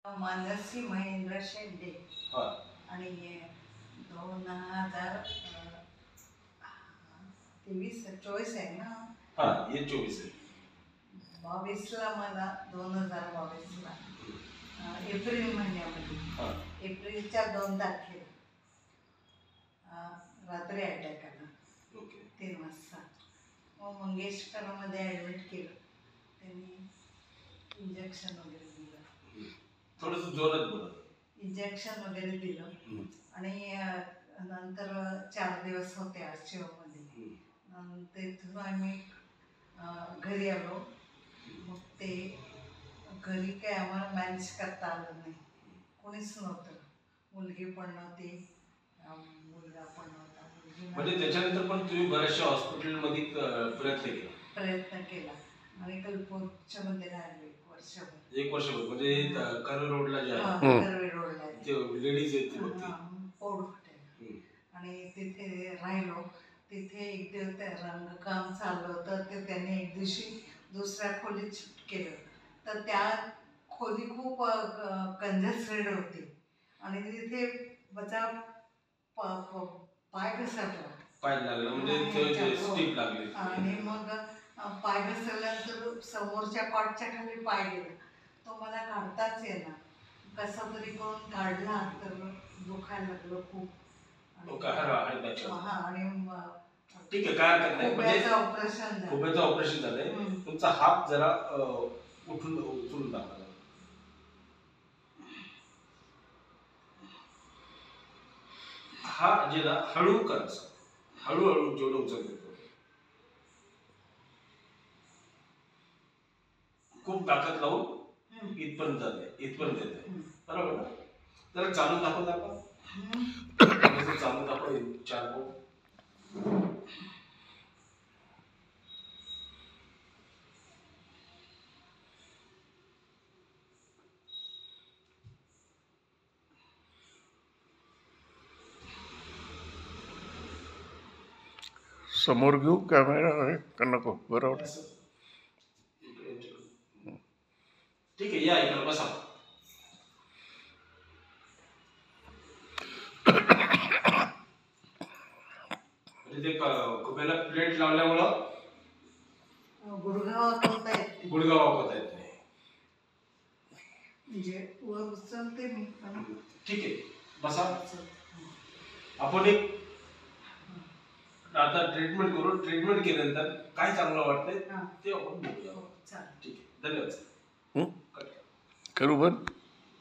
मानसी महेंद्र शेंडे आणि 2023-24 आहे ना. हे 24 आहे. 22ला मला 2022ला एप्रिल महिन्यामध्ये एप्रिलच्या 2 तारखेला रात्री अटॅक आला. 3 वाजता. मग मंगेशकरमध्ये ॲडमिट केलं. त्यांनी इंजेक्शन वगैरे दिलं. थोडंसं जोरात बोला. इंजेक्शन वगैरे दिलं आणि नंतर 4 दिवस होते आरसीओमध्ये. तिथून आम्ही घरी आलो. मग ते घरी काय आम्हाला मॅनेज करता आलं नाही. कोणीच नव्हतं. मुलगी पण नव्हती, मुलगा पण नव्हता. म्हणजे त्याच्यानंतर पण तुम्ही बऱ्याचशा हॉस्पिटलमध्ये प्रयत्न केला आणि कल्पोच्या मध्ये राहिले 1 वर्षभर. म्हणजे कर्वे रोडला जे आहे, कर्वे रोडला लेडीज आहेत पौड हॉटेल, आणि तिथे राहिलो. तिथे एक दिवस रंगकाम चाललं होतं. ते त्याने एक दिवशी दुसऱ्या खोलीत शिफ्ट केलं. तर त्या खोली खूप कंजेस्टेड होती आणि तिथे बचा पाय घसरला. पाय लागला म्हणजे स्टीप लागली. आणि मग पाय घसरल्यानंतर समोरच्या कॉटच्या खाली पाय गेला. तो मला काढताच येणार. कसा तरी करून काढला तर दुखायला लागलं खूप. आणि ठीक आहे, काय हरकत नाही. खोब्याचं ऑपरेशन झालंय. तुमचा हात जरा उचलून दाखवा. हा जे ना हळू करायचा, हळूहळू जेवढं उचलतो. खूप ताकद लावून इथपर्यंत जाते, इथपर्यंत येते. बरोबर ना? जरा चालून दाखव. चालून दाखव 4 बोट. समोर घेऊ कॅमेरा का नको? बरोबर. ठीक आहे, या इकडे बसा. म्हणजे ते खोब्याला प्लेट लावल्यामुळं गुडघा वाकवता येत नाही. म्हणजे वर उचलते मी पण. ठीक आहे, बसा. आपण एक आता ट्रीटमेंट करू. ट्रीटमेंट केल्यानंतर काय चांगलं वाटतंय ते आपण बघूया. ठीक आहे, धन्यवाद. करू बंद.